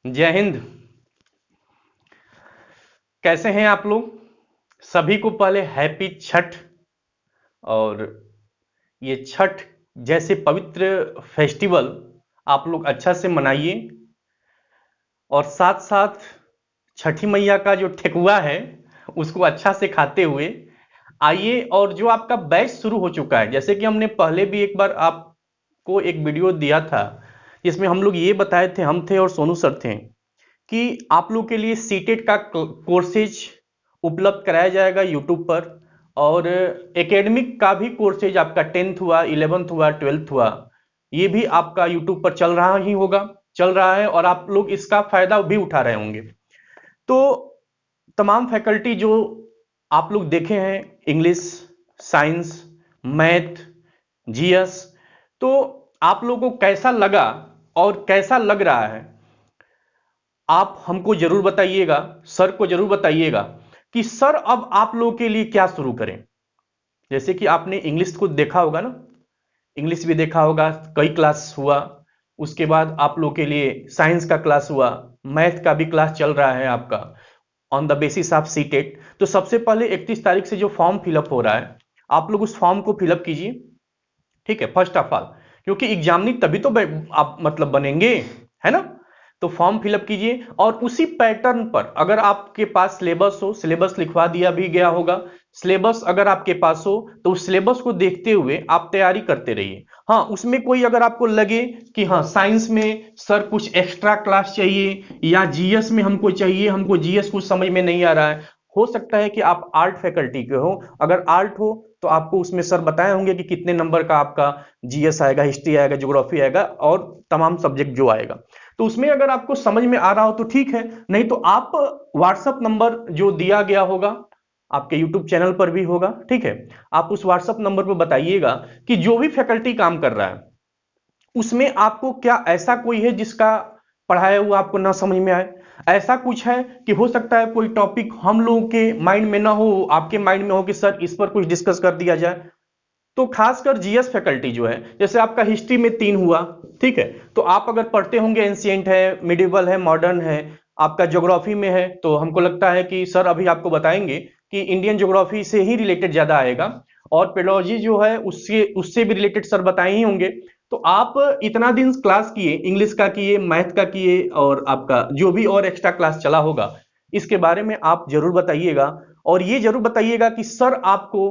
जय हिंद। कैसे हैं आप लोग? सभी को पहले हैप्पी छठ। और ये छठ जैसे पवित्र फेस्टिवल आप लोग अच्छा से मनाइए। और साथ साथ छठी मैया का जो ठेकुआ है उसको अच्छा से खाते हुए आइए। और जो आपका बैच शुरू हो चुका है, जैसे कि हमने पहले भी एक बार आपको एक वीडियो दिया था जिसमें हम लोग ये बताए थे, हम थे और सोनू सर थे, कि आप लोग के लिए सीटेट का कोर्सेज उपलब्ध कराया जाएगा यूट्यूब पर। और एकेडमिक का भी कोर्सेज आपका 10th हुआ, 11th हुआ, 12th हुआ, ये भी आपका यूट्यूब पर चल रहा ही होगा, चल रहा है, और आप लोग इसका फायदा भी उठा रहे होंगे। तो तमाम फैकल्टी जो आप लोग देखे हैं, इंग्लिश, साइंस, मैथ, जीएस, तो आप लोगों को कैसा लगा और कैसा लग रहा है, आप हमको जरूर बताइएगा, सर को जरूर बताइएगा कि सर अब आप लोगों के लिए क्या शुरू करें। जैसे कि आपने इंग्लिश को देखा होगा ना, इंग्लिश भी देखा होगा, कई क्लास हुआ। उसके बाद आप लोग के लिए साइंस का क्लास हुआ, मैथ का भी क्लास चल रहा है आपका on the basis of CTET. तो सबसे पहले 31 तारीख से जो फॉर्म फिलअप हो रहा है, आप लोग उस फॉर्म को फिलअप कीजिए, ठीक है, फर्स्ट ऑफ ऑल। क्योंकि एग्जामिनी तभी तो आप मतलब बनेंगे, है ना। तो फॉर्म फिलअप कीजिए और उसी पैटर्न पर अगर आपके पास सिलेबस हो, सिलेबस लिखवा दिया भी गया होगा, सिलेबस अगर आपके पास हो तो उस सिलेबस को देखते हुए आप तैयारी करते रहिए। हाँ, उसमें कोई अगर आपको लगे कि हाँ साइंस में सर कुछ एक्स्ट्रा क्लास चाहिए या जीएस में हमको चाहिए, हमको जीएस कुछ समझ में नहीं आ रहा है, हो सकता है कि आप आर्ट फैकल्टी के हो। अगर आर्ट हो तो आपको उसमें सर बताए होंगे कि कितने नंबर का आपका जीएस आएगा, हिस्ट्री आएगा, ज्योग्राफी आएगा और तमाम सब्जेक्ट जो आएगा। तो उसमें अगर आपको समझ में आ रहा हो तो ठीक है, नहीं तो आप व्हाट्सएप नंबर जो दिया गया होगा आपके यूट्यूब चैनल पर भी होगा, ठीक है, आप उस व्हाट्सएप नंबर पर बताइएगा कि जो भी फैकल्टी काम कर रहा है उसमें आपको क्या ऐसा कोई है जिसका पढ़ाया हुआ आपको ना समझ में आए। ऐसा कुछ है कि हो सकता है कोई टॉपिक हम लोगों के माइंड में ना हो, आपके माइंड में हो कि सर इस पर कुछ डिस्कस कर दिया जाए। तो खासकर जीएस फैकल्टी जो है, जैसे आपका हिस्ट्री में 3 हुआ, ठीक है, तो आप अगर पढ़ते होंगे एंशिएंट है, मिडिवल है, मॉडर्न है, आपका ज्योग्राफी में है, तो हमको लगता है कि सर अभी आपको बताएंगे कि इंडियन ज्योग्राफी से ही रिलेटेड ज्यादा आएगा। और पेडोलॉजी जो है उससे उससे भी रिलेटेड सर बताए ही होंगे। तो आप इतना दिन क्लास किए, इंग्लिश का किए, मैथ का किए, और आपका जो भी और एक्स्ट्रा क्लास चला होगा इसके बारे में आप जरूर बताइएगा। और ये जरूर बताइएगा कि सर आपको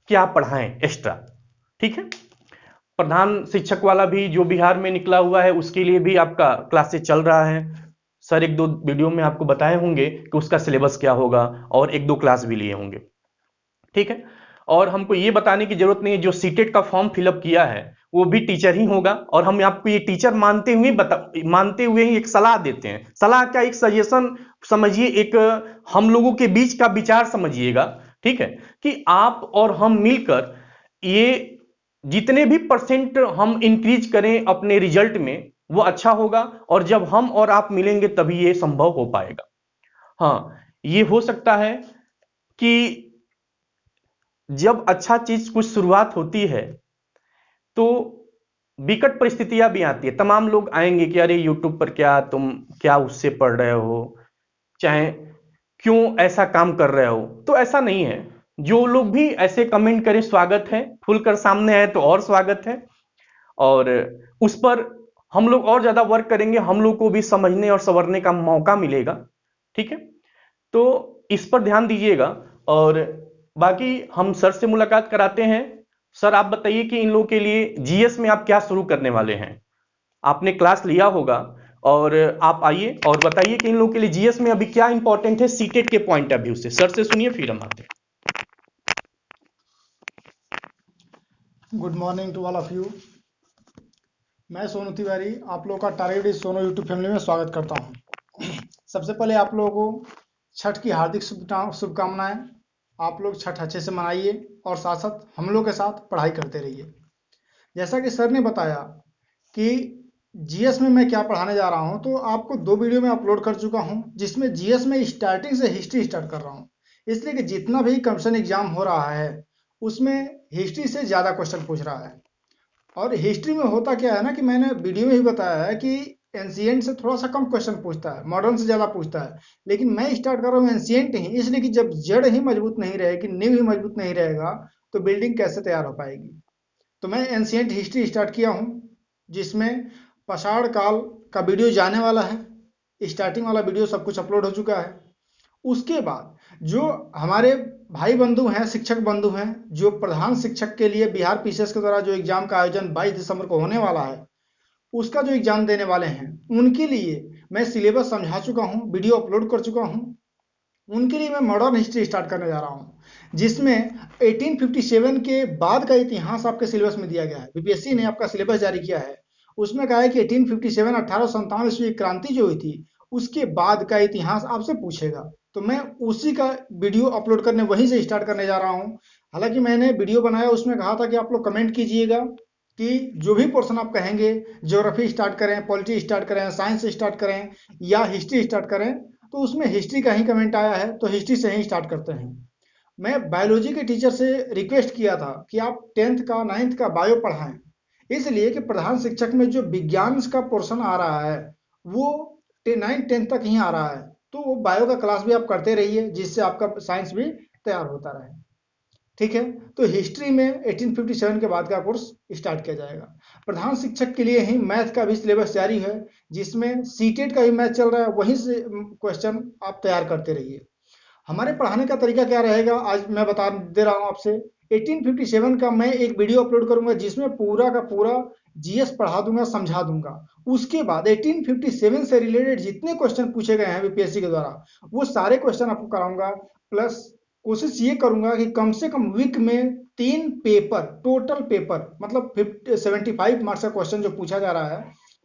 क्या पढ़ाएं एक्स्ट्रा, ठीक है। प्रधान शिक्षक वाला भी जो बिहार में निकला हुआ है उसके लिए भी आपका क्लासेस चल रहा है। सर एक दो वीडियो में आपको बताए होंगे कि उसका सिलेबस क्या होगा, और एक दो क्लास भी लिए होंगे, ठीक है। और हमको ये बताने की जरूरत नहीं है, जो सीटेट का फॉर्म फिलअप किया है वो भी टीचर ही होगा। और हम आपको ये टीचर मानते हुए ही एक सलाह देते हैं, सलाह क्या, एक सजेशन समझिए, एक हम लोगों के बीच का विचार समझिएगा, ठीक है, कि आप और हम मिलकर ये जितने भी परसेंट हम इंक्रीज करें अपने रिजल्ट में वो अच्छा होगा। और जब हम और आप मिलेंगे तभी ये संभव हो पाएगा। हाँ, ये हो सकता है कि जब अच्छा चीज कुछ शुरुआत होती है तो विकट परिस्थितियां भी आती है, तमाम लोग आएंगे कि अरे यूट्यूब पर क्या तुम क्या उससे पढ़ रहे हो, चाहे क्यों ऐसा काम कर रहे हो। तो ऐसा नहीं है, जो लोग भी ऐसे कमेंट करें स्वागत है, खुलकर सामने आए तो और स्वागत है। और उस पर हम लोग और ज्यादा वर्क करेंगे, हम लोग को भी समझने और संवरने का मौका मिलेगा, ठीक है। तो इस पर ध्यान दीजिएगा। और बाकी हम सर से मुलाकात कराते हैं। सर आप बताइए कि इन लोगों के लिए जीएस में आप क्या शुरू करने वाले हैं, आपने क्लास लिया होगा, और आप आइए और बताइए कि इन लोगों के लिए जीएस में अभी क्या इंपॉर्टेंट है सीटेट के पॉइंट ऑफ व्यू से। सर से सुनिए फिर हम आते हैं। Good morning to all of you. मैं सोनू तिवारी आप लोगों का target is Sonu YouTube family में स्वागत करता हूं। सबसे पहले आप लोगों को छठ की हार्दिक शुभकामनाएं। आप लोग छठ अच्छे से मनाइए और साथ साथ हम लोग के साथ पढ़ाई करते रहिए। जैसा कि सर ने बताया कि जीएस में मैं क्या पढ़ाने जा रहा हूं, तो आपको 2 वीडियो में अपलोड कर चुका हूं जिसमें जीएस में स्टार्टिंग से हिस्ट्री स्टार्ट कर रहा हूं, इसलिए कि जितना भी कंपटीशन एग्जाम हो रहा है उसमें हिस्ट्री से ज़्यादा क्वेश्चन पूछ रहा है। और हिस्ट्री में होता क्या है ना, कि मैंने वीडियो में ही बताया है कि एंशियंट से थोड़ा सा कम क्वेश्चन पूछता है, मॉडर्न से ज़्यादा पूछता है, लेकिन मैं स्टार्ट कर रहा हूँ एंशियंट ही, इसलिए कि जब जड़ ही मजबूत नहीं रहेगी, नींव ही मजबूत नहीं रहेगा, तो बिल्डिंग कैसे तैयार हो पाएगी। तो मैं एंशियंट हिस्ट्री स्टार्ट किया हूँ, जिसमें पाषाण काल का वीडियो जाने वाला है, स्टार्टिंग वाला वीडियो सब कुछ अपलोड हो चुका है। उसके बाद जो हमारे भाई बंधु हैं, शिक्षक बंधु हैं, जो प्रधान शिक्षक के लिए बिहार पीसीएस के द्वारा जो एग्जाम का आयोजन 22 दिसंबर को होने वाला है, उसका जो एग्जाम देने वाले हैं, उनके लिए मैं सिलेबस समझा चुका हूँ, वीडियो अपलोड कर चुका हूँ। उनके लिए मैं मॉडर्न हिस्ट्री स्टार्ट करने जा रहा हूँ, जिसमें 1857 के बाद का इतिहास आपके सिलेबस में दिया गया है। बीपीएससी ने आपका सिलेबस जारी किया है, उसमें कहा है कि 1857 1857 ईस्वी क्रांति जो हुई थी, उसके बाद का इतिहास आपसे पूछेगा। तो मैं उसी का वीडियो अपलोड करने वहीं से स्टार्ट करने जा रहा हूँ। हालांकि मैंने वीडियो बनाया, उसमें कहा था कि आप लोग कमेंट कीजिएगा कि जो भी पोर्शन आप कहेंगे, ज्योग्राफी स्टार्ट करें, पॉलिटी स्टार्ट करें, साइंस स्टार्ट करें या हिस्ट्री स्टार्ट करें, तो उसमें हिस्ट्री का ही कमेंट आया है, तो हिस्ट्री से ही स्टार्ट करते हैं। मैं बायोलॉजी के टीचर से रिक्वेस्ट किया था कि आप 10th का 9th का बायो पढ़ाएं, इसलिए कि प्रधान शिक्षक में जो विज्ञान का पोर्शन आ रहा है वो 9th 10th तक ही आ रहा है, तो वो बायो का क्लास भी आप करते रहिए, जिससे आपका साइंस भी तैयार होता रहे। ठीक है, तो हिस्ट्री में 1857 के बाद का कोर्स स्टार्ट किया जाएगा। प्रधान शिक्षक के लिए ही मैथ का भी सिलेबस जारी है, जिसमें सीटेट का भी मैथ चल रहा है, वहीं से क्वेश्चन आप तैयार करते रहिए। हमारे पढ़ाने का तरीका क्या रहेगा, आज मैं बता दे रहा हूं आपसे। 1857 का मैं एक वीडियो अपलोड करूंगा, जिसमें पूरा का पूरा जीएस पढ़ा दूंगा, समझा दूंगा। उसके बाद 1857 से रिलेटेड जितने क्वेश्चन पूछे गए हैं बीपीएससी के द्वारा, वो सारे क्वेश्चन आपको कराऊंगा। प्लस कोशिश ये करूंगा कि कम से कम वीक में 3 पेपर, टोटल पेपर मतलब 75 मार्क्स का क्वेश्चन जो पूछा जा रहा है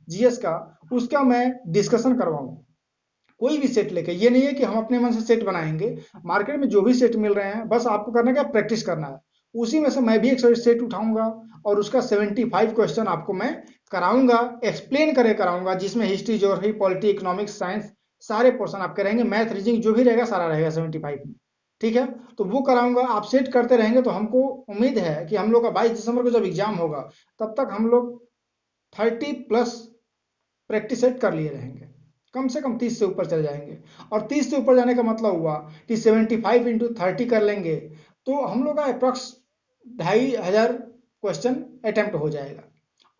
जीएस का, उसका मैं डिस्कशन करवाऊं। कोई भी सेट लेके, ये नहीं है कि हम अपने मन से सेट बनाएंगे, मार्केट में जो भी सेट मिल रहे हैं, बस आपको करना क्या, प्रैक्टिस करना है। उसी में से मैं भी एक सेट उठाऊंगा और उसका 75 क्वेश्चन आपको मैं कराऊंगा, एक्सप्लेन करे कराऊंगा, जिसमें history, geography, polity, economics, science सारे पोर्शन आपके रहेंगे, मैथ, रीजनिंग जो भी रहेगा सारा रहेगा 75 में। ठीक है, तो वो कराऊंगा, आप सेट करते रहेंगे, तो हमको उम्मीद है कि हम लोग का 22 दिसंबर को जब एग्जाम होगा, तब तक हम लोग 30+ प्रैक्टिस सेट कर लिए रहेंगे, कम से कम 30 से ऊपर चले जाएंगे। और 30 से ऊपर जाने का मतलब हुआ कि 75 इंटू 30 कर लेंगे, तो हम लोग का अप्रॉक्स 2500 क्वेश्चन अटेम्प्ट हो जाएगा।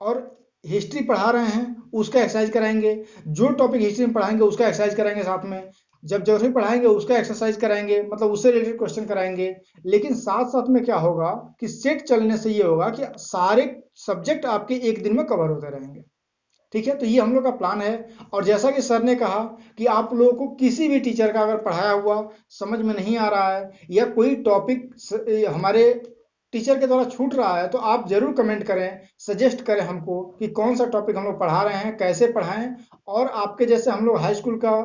और हिस्ट्री पढ़ा रहे हैं उसका एक्सरसाइज कराएंगे, जो टॉपिक हिस्ट्री में पढ़ाएंगे उसका एक्सरसाइज कराएंगे साथ में, जब ज्योग्राफी पढ़ाएंगे उसका एक्सरसाइज कराएंगे, मतलब उससे रिलेटेड क्वेश्चन कराएंगे। लेकिन साथ साथ में क्या होगा कि सेट चलने से ये होगा कि सारे सब्जेक्ट आपके एक दिन में कवर होते रहेंगे। ठीक है, तो ये हम लोग का प्लान है। और जैसा कि सर ने कहा कि आप लोगों को किसी भी टीचर का अगर पढ़ाया हुआ समझ में नहीं आ रहा है, या कोई टॉपिक हमारे टीचर के द्वारा छूट रहा है, तो आप जरूर कमेंट करें, सजेस्ट करें हमको कि कौन सा टॉपिक हम लोग पढ़ा रहे हैं, कैसे पढ़ाएं। और आपके जैसे हम लोग हाई स्कूल का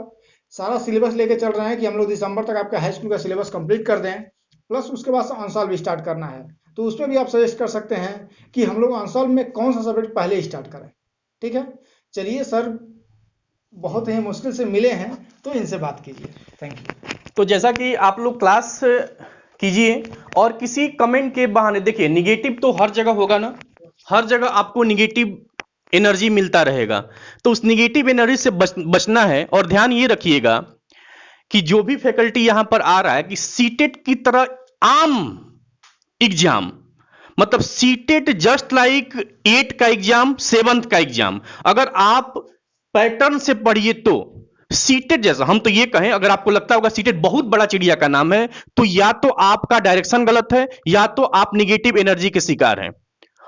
सारा सिलेबस लेके चल रहे हैं कि हम लोग दिसंबर तक आपका हाई स्कूल का सिलेबस कंप्लीट कर दें, प्लस उसके बाद ऑन सॉल्व भी स्टार्ट करना है, तो उसमें भी आप सजेस्ट कर सकते हैं कि हम लोग ऑन सॉल्व में कौन सा सब्जेक्ट पहले स्टार्ट करें। ठीक है, चलिए सर बहुत ही मुश्किल से मिले हैं, तो इनसे बात कीजिए। Thank you. तो जैसा कि आप लोग क्लास कीजिए, और किसी कमेंट के बहाने, देखिए निगेटिव तो हर जगह होगा ना, हर जगह आपको निगेटिव एनर्जी मिलता रहेगा, तो उस निगेटिव एनर्जी से बचना है। और ध्यान ये रखिएगा कि जो भी फैकल्टी यहां पर आ रहा है कि सीटेट की तरह आम एग्जाम, मतलब सीटेट जस्ट लाइक 8 का एग्जाम, 7th का एग्जाम, अगर आप पैटर्न से पढ़िए तो सीटेट जैसा, हम तो ये कहें, अगर आपको लगता होगा सीटेट बहुत बड़ा चिड़िया का नाम है, तो या तो आपका डायरेक्शन गलत है, या तो आप निगेटिव एनर्जी के शिकार हैं।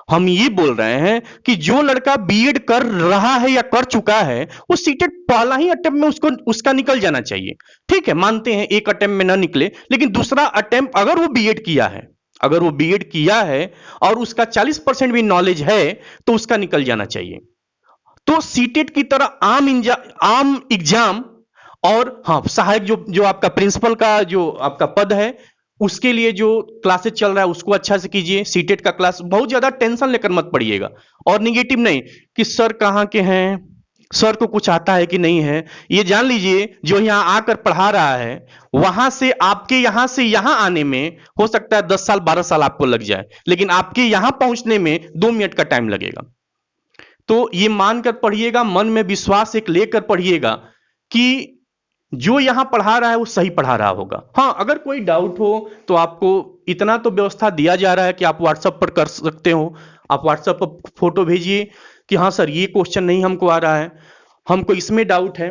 हम ये बोल रहे हैं कि जो लड़का बीएड कर रहा है या कर चुका है, वो सीटेट पहला ही अटेम्प्ट में उसका निकल जाना चाहिए। ठीक है, मानते हैं एक अटेम्प्ट में ना निकले, लेकिन दूसरा अटेम्प्ट अगर वो बीएड किया है, अगर वो बीएड किया है और उसका 40% भी नॉलेज है, तो उसका निकल जाना चाहिए। तो सीटेट की तरह आम एग्जाम, और हाँ, सहायक जो आपका प्रिंसिपल का जो आपका पद है, उसके लिए जो क्लासेस चल रहा है उसको अच्छा से कीजिए। सीटेट का क्लास बहुत ज्यादा टेंशन लेकर मत पढ़िएगा, और निगेटिव नहीं कि सर कहाँ के हैं, सर को कुछ आता है कि नहीं है। ये जान लीजिए जो यहां आकर पढ़ा रहा है, वहां से आपके यहां से यहां आने में हो सकता है 10 साल 12 साल आपको लग जाए, लेकिन आपके यहां पहुंचने में 2 मिनट का टाइम लगेगा। तो ये मानकर पढ़िएगा, मन में विश्वास एक लेकर पढ़िएगा कि जो यहां पढ़ा रहा है वो सही पढ़ा रहा होगा। हाँ, अगर कोई डाउट हो तो आपको इतना तो व्यवस्था दिया जा रहा है कि आप व्हाट्सएप पर कर सकते हो। आप व्हाट्सएप पर फोटो भेजिए कि हाँ सर ये क्वेश्चन नहीं हमको आ रहा है, हमको इसमें डाउट है।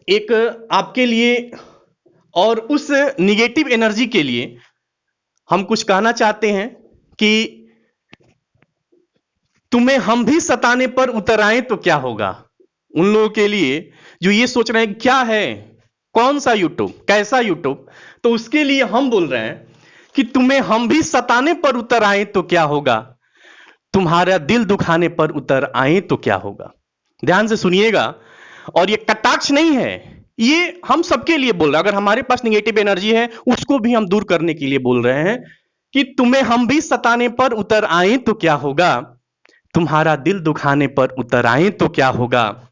एक आपके लिए और उस निगेटिव एनर्जी के लिए हम कुछ कहना चाहते हैं कि तुम्हें हम भी सताने पर उतर आए तो क्या होगा। उन लोगों के लिए जो ये सोच रहे हैं क्या है, कौन सा यूट्यूब, कैसा यूट्यूब, तो उसके लिए हम बोल रहे हैं कि तुम्हें हम भी सताने पर उतर आए तो क्या होगा, तुम्हारा दिल दुखाने पर उतर आए तो क्या होगा। ध्यान से सुनिएगा, और ये कटाक्ष नहीं है, ये हम सबके लिए बोल रहे हैं। अगर हमारे पास निगेटिव एनर्जी है उसको भी हम दूर करने के लिए बोल रहे हैं कि तुम्हें हम भी सताने पर उतर आए तो क्या होगा, तुम्हारा दिल दुखाने पर उतर आए तो क्या होगा।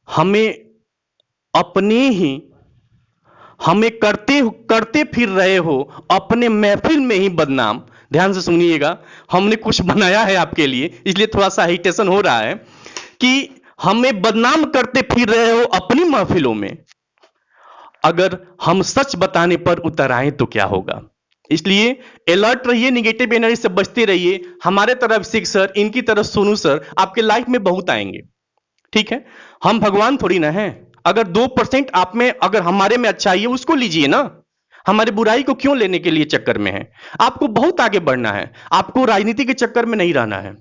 हमें अपने ही हमें करते करते फिर रहे हो अपने महफिल में ही बदनाम। ध्यान से सुनिएगा, हमने कुछ बनाया है आपके लिए, इसलिए थोड़ा सा हेजिटेशन हो रहा है कि हमें बदनाम करते फिर रहे हो अपनी महफिलों में, अगर हम सच बताने पर उतर आए तो क्या होगा। इसलिए अलर्ट रहिए, निगेटिव एनर्जी से बचते रहिए। हमारे तरफ सिख सर, इनकी तरफ सोनू सर आपके लाइफ में बहुत आएंगे, ठीक है। हम भगवान थोड़ी ना हैं। अगर 2% आप में, अगर हमारे में अच्छाई है उसको लीजिए ना, हमारे बुराई को क्यों लेने के लिए चक्कर में है। आपको बहुत आगे बढ़ना है, आपको राजनीति के चक्कर में नहीं रहना है,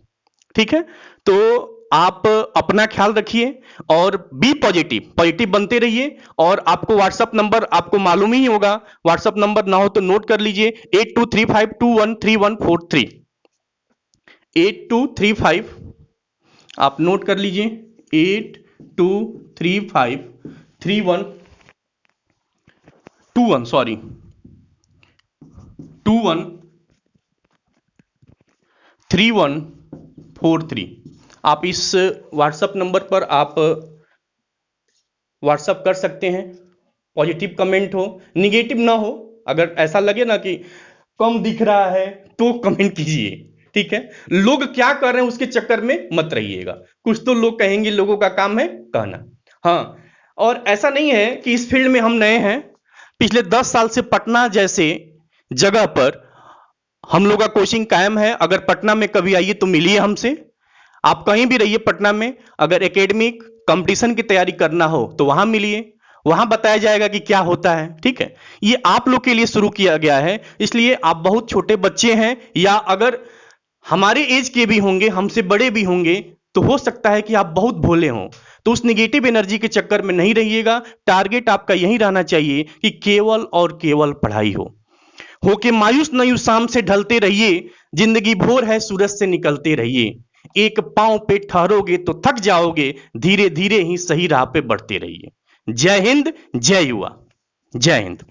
ठीक है। तो आप अपना ख्याल रखिए और बी पॉजिटिव, पॉजिटिव बनते रहिए। और आपको व्हाट्सएप नंबर आपको मालूम ही होगा, व्हाट्सएप नंबर ना हो तो नोट कर लीजिए 8235213143, 8235 आप नोट कर लीजिए 8123513143। आप इस व्हाट्सएप नंबर पर आप व्हाट्सएप कर सकते हैं। पॉजिटिव कमेंट हो, निगेटिव ना हो। अगर ऐसा लगे ना कि कम दिख रहा है तो कमेंट कीजिए, ठीक है। लोग क्या कर रहे हैं उसके चक्कर में मत रहिएगा। कुछ तो लोग कहेंगे, लोगों का काम है कहना। हाँ, और ऐसा नहीं है कि इस फील्ड में हम नए हैं। पिछले 10 साल से पटना जैसे जगह पर हम लोग का कोचिंग कायम है। अगर पटना में कभी आइए तो मिलिए हमसे। आप कहीं भी रहिए पटना में, अगर एकेडमिक कंपटीशन की तैयारी करना हो तो वहां मिलिए, वहां बताया जाएगा कि क्या होता है, ठीक है। ये आप लोग के लिए शुरू किया गया है, इसलिए आप बहुत छोटे बच्चे हैं या अगर हमारे एज के भी होंगे, हमसे बड़े भी होंगे, तो हो सकता है कि आप बहुत भोले हों। तो उस निगेटिव एनर्जी के चक्कर में नहीं रहिएगा। टारगेट आपका यही रहना चाहिए कि केवल और केवल पढ़ाई हो के मायूस न शाम से ढलते रहिए, जिंदगी भोर है सूरज से निकलते रहिए। एक पांव पे ठहरोगे तो थक जाओगे, धीरे धीरे ही सही राह पे बढ़ते रहिए। जय हिंद, जय युवा, जय हिंद।